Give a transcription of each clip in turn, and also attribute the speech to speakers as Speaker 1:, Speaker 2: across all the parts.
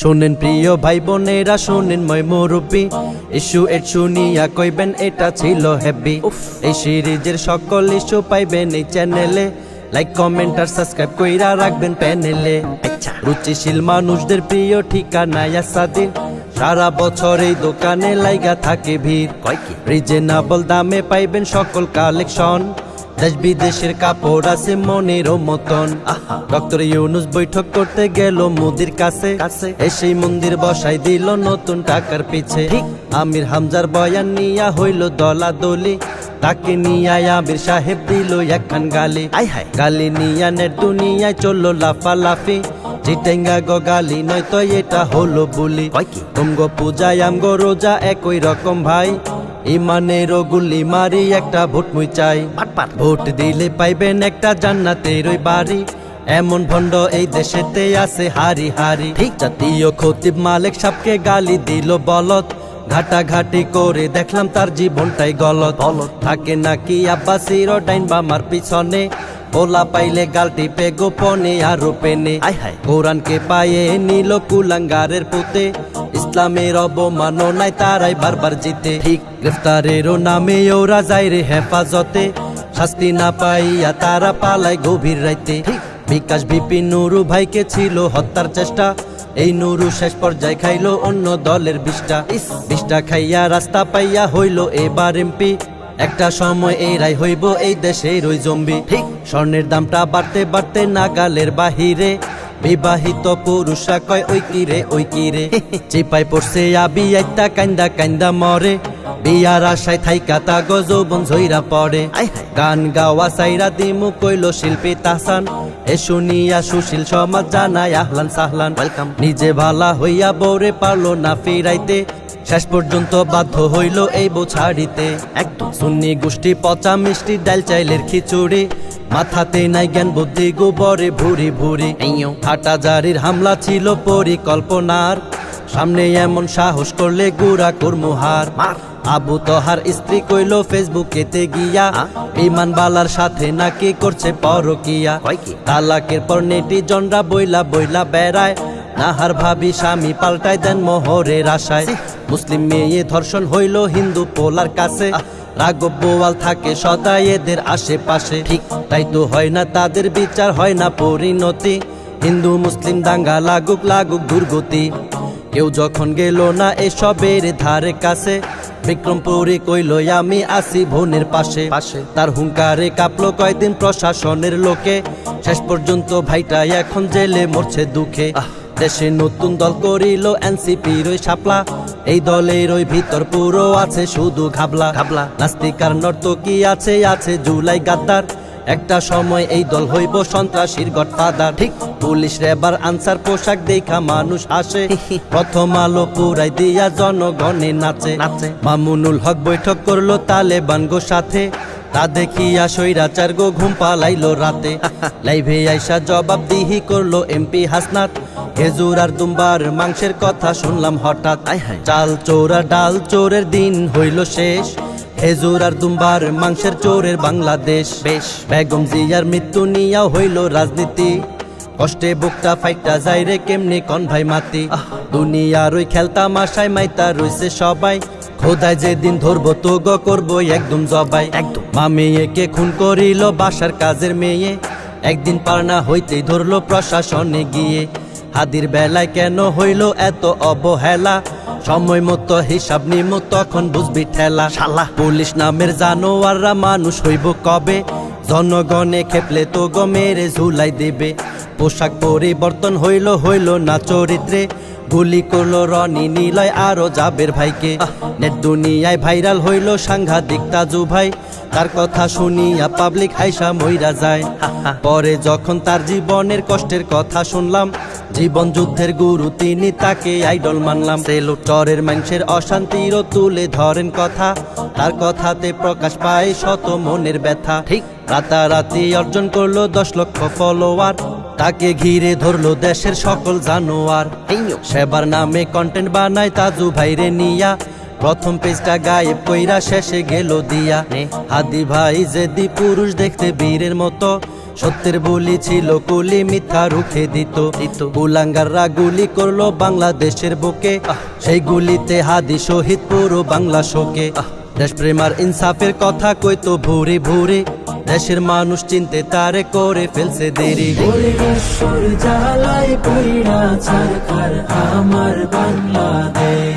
Speaker 1: শোনেন প্রিয় ভাই বোনেরা, শোনেন মই মুরব্বি, ইস্যু এর শুনিয়া কইবেন এটা ছিল হেভি। এই সিরিজের সকল ইস্যু পাইবেন এই চ্যানেলে, লাইক কমেন্ট আর সাবস্ক্রাইব কইরা রাখবেন প্যানেলে। রুচিশীল মানুষদের প্রিয় ঠিকানা ইয়াসাদিন, সারা বছর এই দোকানে লাইগা থাকে ভিড়। রিজনেবল দামে পাইবেন সকল কালেকশন, দেশ বিদেশের কাপড় আছে মনেরও মতন। ডক্টর ইউনুস বৈঠক করতে গেল মোদির কাছে, এসেই মন্দির বসাই দিল নতুন টাকার পিছে। আমির হামজার বয়ান নিয়া হইল দলাদলি, তাকে নিয়া আমির সাহেব দিল একখান গালি। গালি নিয়া নেট দুনিয়ায় চললো লাফালাফি, চিটেঙ্গা গো গালি নয়তো এটা হলো বুলি। তুমগো পূজায় আমগো রোজা একই রকম ভাই, ইমানেরও গুলি মারি একটা ভোট মুই চাই। ভোট দিলে পাইবেন একটা জান্নাতের ওই বাড়ি, এমন ভণ্ড এই দেশেতে আছে হারি হারি। জাতীয় খতিব মালিক সাহেবকে গালি দিল বলদ, ঘাটাঘাটি করে দেখলাম তার জীবনটাই গলত। থাকে নাকি আব্বাসির ডাইন বামার পিছনে, পোলা পাইলে গাল টিপে গোপনে আরো পেনে। কোরআনকে পায়ে নিল কুলাঙ্গারের পুতে, ইসলামের অবমাননায় তারাই বারবার জিতে। গ্রেফতারেরও নামে ওরা যায় রে হেফাজতে, শাস্তি না পাইয়া তারা পালায় গভীর রাইতে। বিকাশ ভিপি নুরু ভাইকে ছিল হত্যার চেষ্টা, এই নুরু শেষ পর্যায়ে খাইলো অন্য দলের বিষটা খাইয়া রাস্তা পাইয়া হইল এবার এমপি। একটা সময় এরাই হইব এই দেশের ওই জম্বি। স্বর্ণের দামটা বাড়তে বাড়তে নাগালের বাহিরে, বিবাহিত পুরুষরা কয় ওই কিরে ওই কিরে। চিপাই পড়ছে আবি একটা কান্দা কান্দা মরে, বিয়ার আশায় থাইকা তা গজবন ঝইরা পড়ে। গান গাওয়া সাইরা দিমু কইল শিল্পী তাহসান, এ শুনিয়া সুশীল সমাজ জানায় আহলান সাহলান। নিজে ভালা হইয়া বউরে পারলো না ফিরাইতে, শেষ পর্যন্ত বাধ্য হইল এই বউ ছাড়িতে। একদম সুন্নি গোষ্ঠী পচা মিষ্টি ডাল চাইলের খিচুড়ি, মাথাতে নাই জ্ঞান বুদ্ধি গোবরে ভুরি ভুরি। হাটাজারির হামলা ছিল পরিকল্পনার, সামনে এমন সাহস করলে গুড়া কর্মহার। আবু তহার স্ত্রী কইল ফেসবুকেতে গিয়া, বিমান বালার সাথে নাকি করছে পরকিয়া। তালাকের পর নেটিজনরা বইলা বইলা বেড়ায়, নাহার ভাবি স্বামী পাল্টাই দেন মোহরের আশায়। মুসলিম মেয়ে ধর্ষণ হইল হিন্দু পোলার কাছে, রাঘব বোয়াল থাকে সদা এদের আশেপাশে। তাই তো হয় না তাদের বিচার, হয় না পরিণতি, হিন্দু মুসলিম দাঙ্গা লাগুক লাগুক দুর্গতি। কেউ যখন গেল না এসবের ধারে কাছে, বিক্রমপুরে কইল আমি আসি বোনের পাশে। তার হুঙ্কারে কাঁপলো কয়দিন প্রশাসনের লোকে, শেষ পর্যন্ত ভাইটা এখন জেলে মরছে দুঃখে। দেশে নতুন দল করিল এনসিপির ওই শাপলা, এই দলের ওই ভিতর পুরো আছে শুধু ঘাবলা। নাস্তিক আর নর্তকী আছে আছে জুলাই গাদ্দার, একটা সময় এই দল হইব সন্ত্রাসীর গডফাদার। পুলিশ রেবার আনসার পোশাক দেখা মানুষ আসে, প্রথম আলো পুরাই দিয়া জনগণে নাচে। মামুনুল হক বৈঠক করলো তালেবান গো সাথে, তা দেখিয়া স্বৈরাচার গো ঘুম পালাইলো রাতে। লাইভে আইসা জবাব দিহি করলো এমপি হাসনাত, খেজুর আর দুম্বার মাংসের কথা শুনলাম হঠাৎ। চাল চোর আর ডাল চোরের দিন হইল শেষ, খেজুর আর দুম্বার মাংসের চোরের বাংলাদেশ। বেগম জিয়ার মৃত্যু নিয়া হইল রাজনীতি, কষ্টে বুকটা ফাইটা যায় রে কেমনে কন ভাই মাতি। দুনিয়ার ওই খেলতামাশায় মাইতা রইছে সবাই, খোদায় যেদিন ধরবো তো গো করবো একদম জবাই। মা মেয়েকে খুন করিল বাসার কাজের মেয়ে, একদিন পারনা হইতেই ধরলো প্রশাসনে গিয়ে। হাদির বেলায় কেন হইল এত অবহেলা, সময় মতো হিসাব নিমো তখন বুঝবি ঠেলা। পুলিশ নামের জানোয়াররা মানুষ হইব কবে, জনগণে খেপলে তো গো মেরে ঝুলাই দেবে। পোশাক পরিবর্তন হইল হইল না চরিত্রে, গুলি করলো রনি নিলয় আরো জাবের ভাইকে। নেট দুনিয়ায় ভাইরাল হইল সাংঘাতিক তাজু ভাই, তার কথা শুনিয়া পাবলিক হাইসা মইরা যায়। পরে যখন তার জীবনের কষ্টের কথা শুনলাম, জীবন যুদ্ধের গুরু তিনি, তাকে আইডল মানলাম। চরের মানুষের অশান্তিরও তুলে ধরেন কথা, তার কথাতে প্রকাশ পায় শত মনের ব্যথা। রাতারাতি অর্জন করলো 10 লক্ষ ফলোয়ার, তাকে ঘিরে ধরলো দেশের সকল জানোয়ার। সেবার নামে কন্টেন্ট বানায় তাজু ভাইরে নিয়া, প্রথম পেজটা গায়েব কইরা শেষে গেল দিয়া। হাদি ভাই জেদি পুরুষ দেখতে বীরের মতো, সত্যের বুলি ছিল কুলি, মিথ্যা রুখে দিত কুলাঙ্গাররা গুলি করলো বাংলাদেশের বুকে, সেই গুলিতে হাদি শহীদ পুরো বাংলা শোকে। দেশপ্রেম আর ইনসাফের কথা কইতো ভুরি ভুরি, দেশের মানুষ চিনতে তারে করে ফেলছে দেরি।
Speaker 2: ঈশ্বর জ্বালায় পইড়া ছারখার আমার বাংলাদেশ,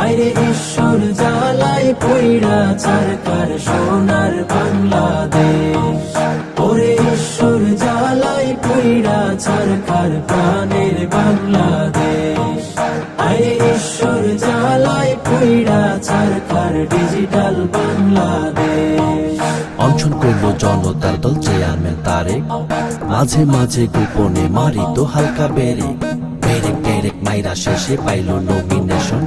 Speaker 2: আরে ঈশ্বর জ্বালায় পইড়া ছারখার সোনার বাংলাদেশ। ওরে ঈশ্বর জ্বালায় পইড়া ছারখার প্রাণের বাংলাদেশ, আরে ঈশ্বর জ্বালায় পইড়া ছারখার ডিজিটাল বাংলাদেশ।
Speaker 1: অনশন করলো জনতার দল চেয়ারম্যান তারেক, মাঝে মাঝে গোপনে মারিত হালকা বেরেক, বেরেক টেরেক মাইরা শেষে পাইলো নমিনেশন,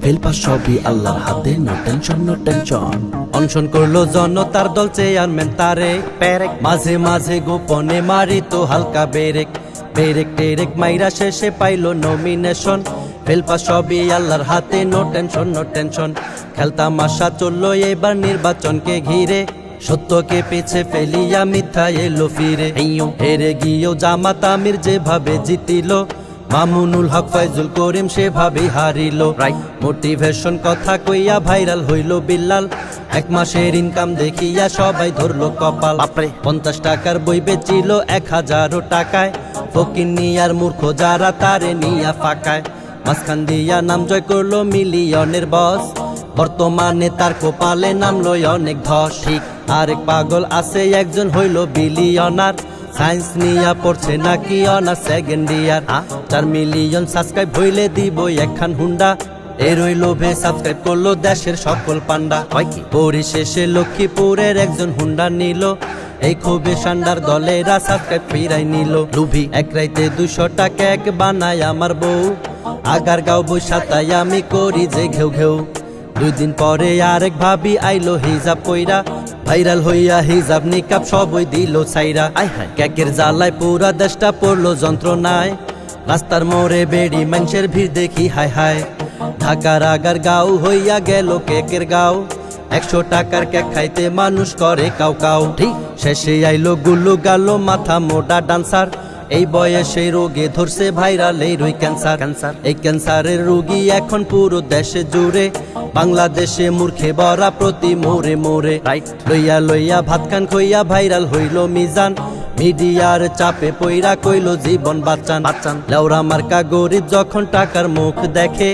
Speaker 1: ফেলপা সবই আল্লাহর হাতে, নো টেনশন নো টেনশন। অনশন করলো জনতার দল চেয়ারম্যান তারেক, মাঝে মাঝে গোপনে মারিত হালকা বেরেক, বেরেক টেরেক মাইরা শেষে পাইলো নমিনেশন, ফেলপা সবই আল্লাহর হাতে, নো টেনশন নো টেনশন। খেলতামাশা চললো এবার নির্বাচনকে ঘিরে, সত্যকে পিছে ফেলিয়া মিথ্যা এলো ফিরে। হেরে গিয়েও জামাত আমির যেভাবে জিতিল, মামুনুল হক ফয়জুল করিম সেভাবে হারিল। মোটিভেশন কথা কইয়া ভাইরাল হইল বিল্লাল, এক মাসের ইনকাম দেখিয়া সবাই ধরলো কপাল। 50 টাকার বই বেচিল 1000 টাকায়, ফকিন্নি আর মূর্খ যারা তারে নিয়া ফাঁকায়। মাঝখান দিয়া নাম জয় করলো মিলিয়নের বস, বর্তমানে তার কপালে নামলো অনেক ধস। ঠিক আরেক পাগল আছে একজন হইল বিলিয়নার, সায়েন্স নিয়া পড়ছে নাকি honour second year. 4 million subscribe হইলে দিব একখান হুন্ডা, এরই লোভে সাবস্ক্রাইব করলো দেশের সকল পান্ডা। পরিশেষে লক্ষ্মীপুরের একজন হুন্ডা নিল, এই ক্ষোভে সান্ডার দলেরা সাবস্ক্রাইব ফিরাই নিল। লুভি এক রাইতে 200 টাকা এক বানায় আমার বউ, আগার গাও বৈশা তাই আমি করি যে ঘেউ ঘেউ। 2 দিন পরে আরেক ভাবি আইলো হিজাব কইরা, ভাইরাল হইয়া হিজাব নিকাব সবই দিল ছাইরা। কেকের জ্বালায় পুরা দেশটা পড়লো যন্ত্রণায়, রাস্তার মোড়ে বেড়ি মানুষের ভিড় দেখি হায় হায়। ঢাকার আগার গাও হইয়া গেল কেকের গাও, 100 টাকার কেক খাইতে মানুষ করে কাউ কাউ। শেষে আইলো গুল্লু গালো মাথা মোটা ডান্সার, এই বয়সে রোগে ধরছে ভাইরাল এই রুই ক্যান্সার। এই ক্যান্সারের রোগী এখন পুরো দেশে জুড়ে, বাংলাদেশে মূর্খে ভরা প্রতি মোড়ে মোড়ে। লইয়া লইয়া ভাত খান খইয়া ভাইরাল হইল মিজান, মিডিয়ার চাপে পইরা কইলো জীবন বাঁচান। লেওরা মার্কা গরিব যখন টাকার মুখ দেখে,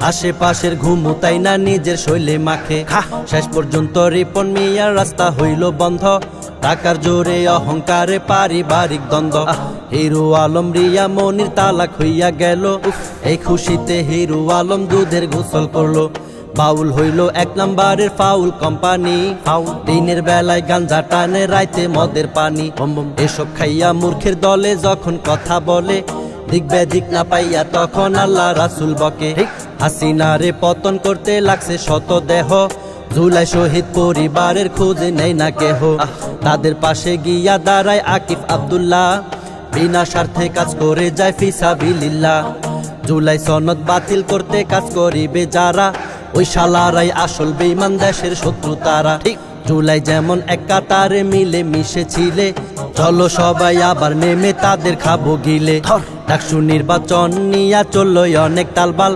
Speaker 1: আশেপাশের ঘুমু তাই না নিজের শৈলে মাখে। শেষ পর্যন্ত রিপন মিয়ার রাস্তা হইল বন্ধ, টাকার জোরে অহংকারে পারিবারিক দ্বন্দ্ব। হিরো আলম রিয়া মনির তালাক হইয়া গেল, এই খুশিতে হিরো আলম দুধের গোসল করলো। বাউল হইল 1 নম্বরের ফাউল কোম্পানি, দিনের বেলায় গাঞ্জা টানে রাইতে মদের পানি। এসব খাইয়া মূর্খের দলে যখন কথা বলে, দিক বেদিক না পাইয়া তখন আল্লাহ রাসুল বকে। হাসিনারে পতন করতে লাগছে শত দেহ, জুলাই শহীদ পরিবারের খোঁজে নেই না কেহ। তাদের পাশে গিয়া দাঁড়ায় আকিফ আব্দুল্লাহ, বিনা স্বার্থে কাজ করে যায় ফিসাবিলিল্লাহ। জুলাই সনদ বাতিল করতে কাজ করিবে যারা, ওই শালারাই আসল বেঈমান দেশের শত্রু তারা। জুলাই যেমন এক কাতারে মিলে মিশে ছিলে, চলো সবাই আবার নেমে তাদের খাবো গিলে। ডাকসু নির্বাচন নিয়া চললো অনেক তালবাল,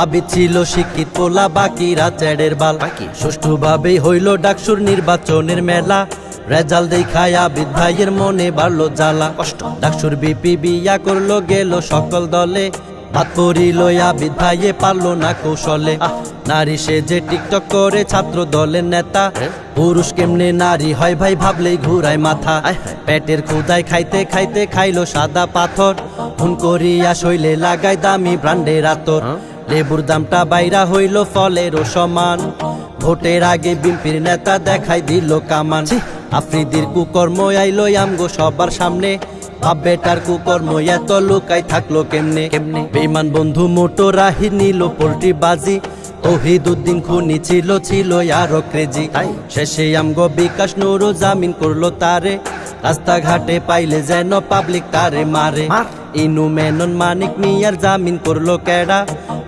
Speaker 1: আবিদ ছিল শিক্ষিত পোলা বাকিরা চ্যাডের বাল। সুষ্ঠুভাবেই হইল ডাকসুর নির্বাচনের মেলা, রেজাল্ট দেখায় আবিদ ভাইয়ের মনে বাড়লো জ্বালা। ডাকসুর বিপি বিয়া করলো গেল সকল দলে, বাদ পড়িল আবিদ ভাইয়ে পারলো না কৌশলে। নারী সে যে টিকটক করে ছাত্র দলের নেতা, পুরুষ কেমনে নারী হয় ভাই ভাবলেই ঘুরায় মাথা। পেটের ক্ষুদায় খাইতে খাইতে খাইলো সাদা পাথর, খুন করিয়া শৈলে লাগায় দামি ব্র্যান্ডের আতর। লেবুর দামটা বাইরা হইল ফলেরও সমান, ভোটের আগে বিএনপির নেতা দেখাই দিল কামান। আফ্রিদির কুকর্ম আইলো আমগো সবার সামনে, বাপ বেটার কুকর্ম এত লুকাই থাকলো কেমনে। বেঈমান বন্ধু মোটো রাহি নিল পোল্ট্রি বাজি, তৌহিদুদ্দিন খুনি ছিল আরো ক্রেজি। শেষে আমগো বিকাশ নুরু জামিন করলো তারে, রাস্তাঘাটে পাইলে যেন পাবলিক তারে মারে। ইনু মেনন মানিক মিয়ার জামিন করলো কেডা,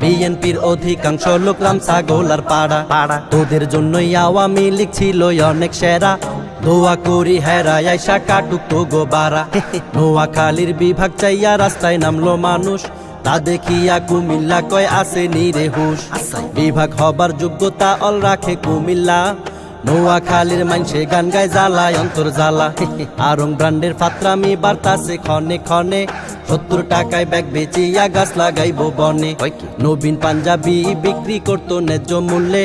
Speaker 1: বিএনপির অধিকাংশ লোক রামসাগোলার পাড়া। তোদের জন্যই আওয়ামী লীগ ছিল অনেক সেরা, দোয়া করি হেরাই আইসা কাটুক তো গোবারা নোয়াখালীর বিভাগ চাইয়া রাস্তায় নামলো মানুষ তা দেখিয়া কুমিল্লা কয় আসে নিরে হুশ বিভাগ হবার যোগ্যতা অল রাখে কুমিল্লা নোয়াখালীর মানসে গান গায় জ্বালায় অন্তর জ্বালা আরং ব্র্যান্ডের ফাত্রামি বার্তাছে ক্ষণে ক্ষণে 70 টাকায় ব্যাগ বেচিয়া গাছ লাগাইবো বনে নবীন পাঞ্জাবি বিক্রি করতো ন্যায্য মূল্যে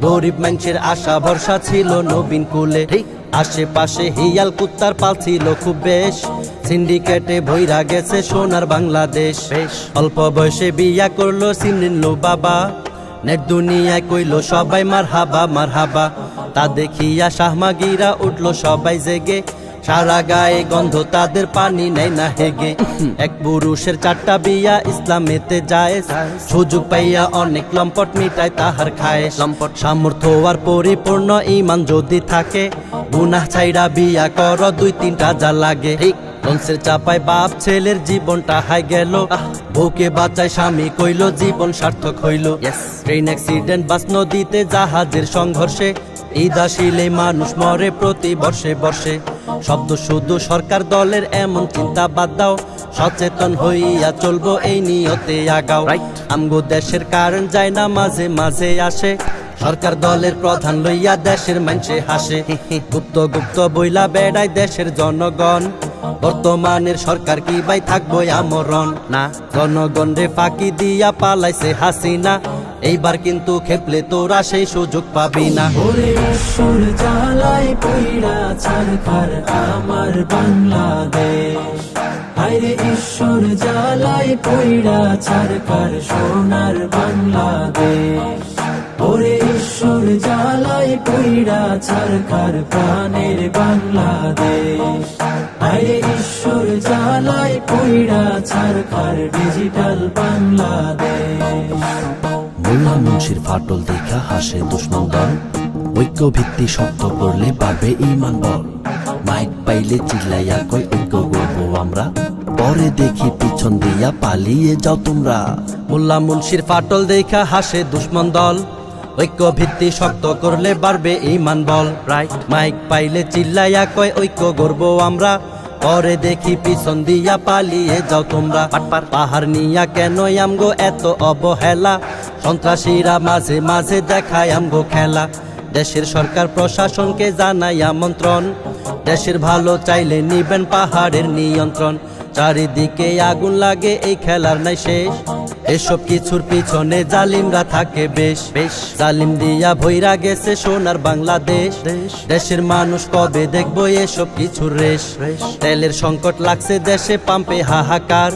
Speaker 1: গরিব মানুষের আশা ভরসা ছিল নবীন কুলে আশেপাশে হিয়াল কুত্তার পাল ছিল খুব বেশ সিন্ডিকেটে ভৈরা গেছে সোনার বাংলাদেশ অল্প বয়সে বিয়া করলো সিমরিন লো বাবা নেট দুনিয়ায় কইলো সবাই মারহাবা তা দেখিয়া শাহমাগিরা উঠলো সবাই জেগে সারা গায়ে গন্ধ তাদের পানি নেই না হেগে এক পুরুষের 4টা বিয়া ইসলামেতে যায় সুযোগ পাইয়া অনেক লম্পট মিটায় তাহার খায় লম্পট সামর্থ্য আর পরিপূর্ণ ঈমান যদি থাকে গুনাহ ছাইরা বিয়া কর 2-3টা যা লাগে লঞ্চের চাপায় বাপ ছেলের জীবনটা হাই গেল বউকে বাঁচায় স্বামী কইলো জীবন সার্থক হইল ট্রেন অ্যাক্সিডেন্ট বাস নদীতে জাহাজের সংঘর্ষে ঈদ আসিলে মানুষ মরে প্রতি বর্ষে শব্দ শুধু সরকার দলের এমন চিন্তা বাদ দাও সচেতন হইয়া চলবো এই নিয়তে আগাও আমগো দেশের কারণ যায় না মাঝে মাঝে আসে সরকার দলের প্রধান লইয়া দেশের মানুষে হাসে গুপ্ত বইলা বেড়ায় দেশের জনগণ বর্তমানের সরকার কি ভাই থাকবো আমরণ না জনগণ রে ফাঁকি দিয়া পালাইছে হাসিনা এইবার কিন্তু খেপলে তোরা সেই সুযোগ পাবি না
Speaker 2: ওরে ঈশ্বর জ্বালায় পইড়া ছারখার আমার বাংলাদেশ হায়রে ঈশ্বর জ্বালায় পইড়া ছারখার সোনার বাংলাদেশ ওরে ঈশ্বর জ্বালায় পইড়া ছারখার প্রাণের বাংলাদেশ হায়রে ঈশ্বর জ্বালায় পইড়া ছারখার ডিজিটাল বাংলাদেশ
Speaker 1: মোল্লা মুন্সির ফাটল দেখা হাসে দুশ্মন দল ঐক্য ভিত্তি শক্ত করলে পাবে ঈমান বল মাইক পাইলে চিল্লাইয়া কই ঐক্য করবো আমরা পরে দেখি পিছন দিয়া পালিয়ে যাও তোমরা মোল্লা মুন্সির ফাটল দেখা হাসে দুশ্মন দল ঐক্য ভিত্তি শক্ত করলে বাড়বে ঈমান বল মাইক পাইলে চিল্লাইয়া কয় ঐক্য করবো আমরা পরে দেখি পিছন দিয়া পালিয়ে যাও তোমরা পাহাড় নিয়া কেন আমগো এত অবহেলা সন্ত্রাসীরা মাঝে মাঝে দেখায় আমগো খেলা দেশের সরকার প্রশাসনকে জানাই আমন্ত্রণ দেশের ভালো চাইলে নিবেন পাহাড়ের নিয়ন্ত্রণ চারিদিকে আগুন লাগে এই খেলার নাই শেষ এসব কিছুর পিছনে জালিমরা থাকে বেশ জালিম দিয়া ভইরা গেছে সোনার বাংলাদেশ দেশের মানুষ কবে দেখবো এসব কিছুর রেশ তেলের সংকট লাগছে দেশে পাম্পে হাহাকার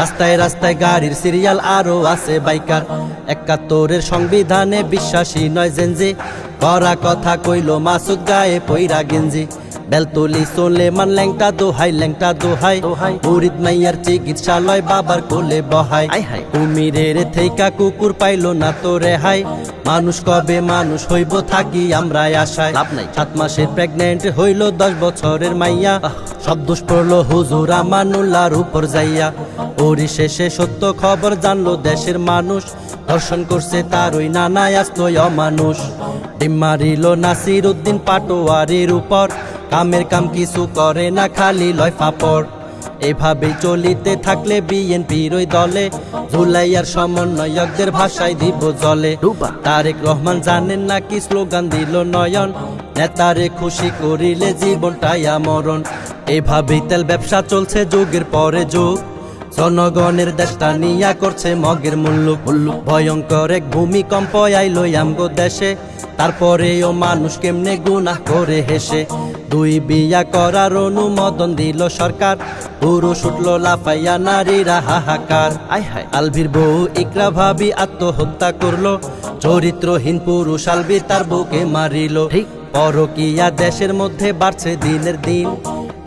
Speaker 1: রাস্তায় রাস্তায় গাড়ির সিরিয়াল আরো আছে বাইকার 71-এর সংবিধানে বিশ্বাসী নয় জেনজি করা কথা কইলো মাসুদ গায়ে পইরা গেঞ্জি বেলতলি সোলেমান ল্যাংটা দোহাই মুরিদ মাইয়ার চিকিৎসালয় বাবার কোলে বহাই কুমিরের থেইকা কুকুর পাইলো না তো রেহাই মানুষ কবে মানুষ হইব থাকি আমরা আশায় 7 মাসের প্রেগনেন্ট হইল 10 বছরের মাইয়া সব দোষ পড়লো হুজুর আমানুল্লাহর উপর যাইয়া পরিশেষে সত্য খবর জানলো দেশের মানুষ ধর্ষণ করছে তার ওই নানায় আসলো অমানুষ ডিম মারিল নাসির উদ্দিন পাটোয়ারির উপর কামের কাম কিছু করে না খালি লয় ফাপড় এভাবেই চলিতে থাকলে বিএনপির ওই দলে জুলাইয়ার সমন্বয়কদের ভাষায় দিব জলে তারেক রহমান জানেন নাকি স্লোগান দিল নয়ন নেতারে খুশি করিলে জীবনটাই আমরণ এভাবেই তেল ব্যবসা চলছে যুগের পরে যুগ জনগণের দেশটা নিয়া করছে মগের মুল্লুক ভয়ঙ্কর এক ভূমিকম্প আইলো আমগো দেশে তারপরেও মানুষ কেমনে গুনাহ করে হেসে 2 বিয়া করার অনুমোদন দিল সরকার পুরুষ উঠলো লাফাইয়া নারীরা হাহাকার আলভির বউ ইকরা ভাবি আত্মহত্যা করলো চরিত্রহীন পুরুষ আলভি তার বউকে মারিল পরকিয়া দেশের মধ্যে বাড়ছে দিনের দিন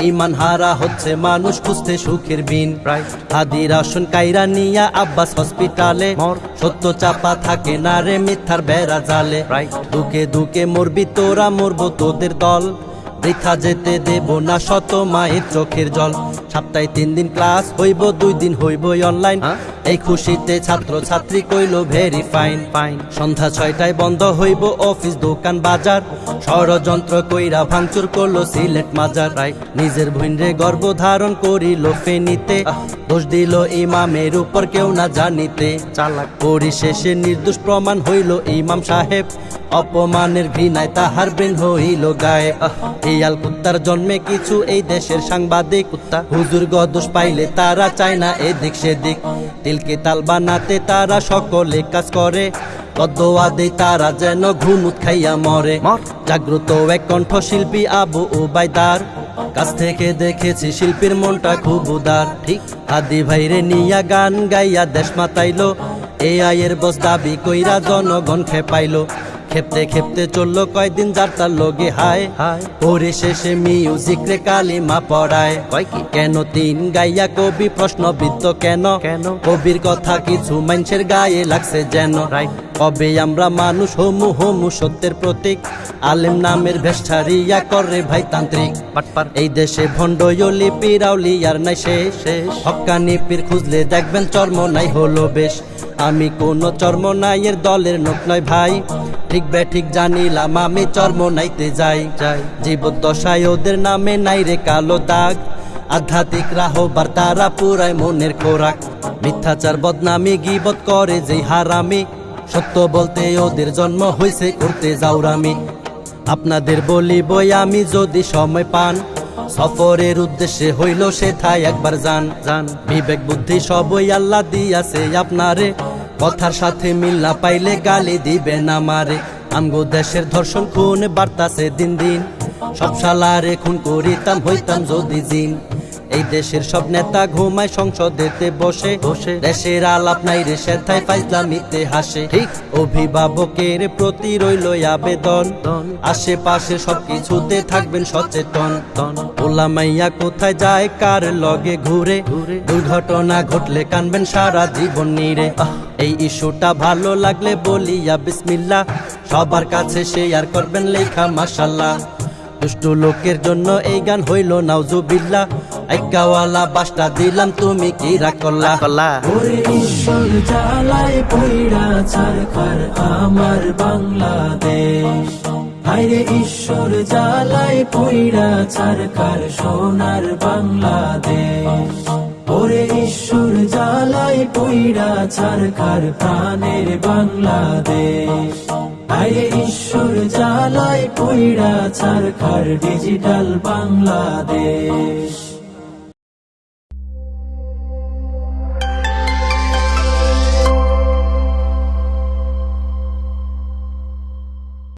Speaker 1: ঈমান হারা হচ্ছে মানুষ খুঁজতে সুখের বিন হাদির আসন কাইরা নিয়া আব্বাস হসপিটালে সত্য চাপা থাকে না রে মিথ্যার বেড়া জালে দুকে দুকে মরবি তোরা মরবো তোদের দল বৃথা যেতে দেব না শত মায়ের চোখের জল। সপ্তাহে 3 দিন ক্লাস হইব, 2 দিন হইব অনলাইন। এই খুশিতে ছাত্র ছাত্রী কইল ভেরি ফাইন ফাইন। সন্ধ্যা 6টায় বন্ধ হইব অফিস দোকান বাজার। ষড়যন্ত্র কইরা ভাঙচুর করলো সিলেট মাজার। নিজের ভৈন্যে গর্ব ধারণ করিল ফেনীতে, দোষ দিল ইমামের উপর কেউ না জানিতে। চালাক পরিশেষে নির্দোষ প্রমাণ হইল ইমাম সাহেব, অপমানের ঘৃণায় তাহার ব্রেন হইল গায়েব। এই আল কুত্তার জন্মে কিছু এই দেশের সাংবাদিক, হুজুর গদোষ পাইলে তারা চায় না এদিক সেদিক। তিলকে তাল বানাতে তারা সকলে কাজ করে, কদোয়া দেই তারা যেন ঘুমুত খাইয়া মরে। জাগ্রত এক কণ্ঠশিল্পী আবু উবাইদার, কাছ থেকে দেখেছি শিল্পীর মনটা খুব উদার। ঠিক হাদি ভাইরে নিয়া গান গাইয়া দেশ মাতাইলো, AI এর বস দাবি কইরা জনগণ খেপাইলো। খেপতে খেপতে চললো কয়দিন যার তার লগে হায় হায়। পরিশেষে মিউজিক রে কালিমা পড়ায়। কেন 3 গাইয়া কবি প্রশ্নবিদ্ধ কেন? কবির কথা কিছু মানুষের গায়ে লাগছে যেন। কবে আমরা মানুষ হমু হমু সত্যের প্রতীক, আলেম নামের ভেষ ছাড়িয়া করে ভাই তান্ত্রিক। এই দেশে ভণ্ডয়লি পিরাউলি আর নাই শেষ। হক্কানি পীর খুঁজলে দেখবেন চর্ম নাই হলো বেশ। আমি কোন চর্ম নাইয়ের দলের নোক নয় ভাই, ঠিক বে ঠিক জানিলাম আমি চর্ম নাইতে যাই। জীবদ্দশায় ওদের নামে নাই রে কালো দাগ, আধ্যাত্মিক রাহবার তারা পুরাই মনের খোরাক। মিথ্যাচার বদনামি গীবত করে যে হারামি, সত্য বলতে ওদের জন্ম হইছে করতে যাওরামি। আপনাদের বলিব আমি যদি সময় পান, সফরের উদ্দেশ্যে হইল সেথায় একবার যান। বিবেক বুদ্ধি সবই আল্লাহ দিয়াছে আপনারে, কথার সাথে মিল না পাইলে গালি দিবেন আমারে। আমগো দেশের ধর্ষণ খুন বাড়তাছে দিন দিন, সব শালারে খুন করিতাম হইতাম যদি জিন। এই দেশের সব নেতা ঘুমায় সংসদেতে বসে বসে, দেশের আলাপ নাই রে সেথায় ফাইজলামিতে হাসে। ঠিক অভিভাবকের প্রতি রইল আবেদন, আশেপাশে সবকিছুতে থাকবেন সচেতন। ওলা মাইয়া কোথায় যায় কার লগে ঘুরে, দুর্ঘটনা ঘটলে কানবেন সারা জীবন নিরে। এই ইস্যুটা ভালো লাগলে বলিয়া বিসমিল্লাহ, সবার কাছে শেয়ার করবেন লেখা মাশাআল্লাহ। দুষ্ট লোকের জন্য এই গান হইল নাউজুবিল্লাহ, আইকাওয়ালা বাসটা দিলাম তুমি কি রাগ করলা।
Speaker 2: ওরে ঈশ্বর জ্বালায় পইড়া ছারখার আমার বাংলাদেশ, হায়রে ঈশ্বর জ্বালায় পইড়া ছারখার সোনার বাংলাদেশ। ওরে ঈশ্বর জ্বালায় পইড়া ছারখার প্রাণের বাংলাদেশ, হায়রে ঈশ্বর জ্বালায় পইড়া ছারখার ডিজিটাল বাংলাদেশ।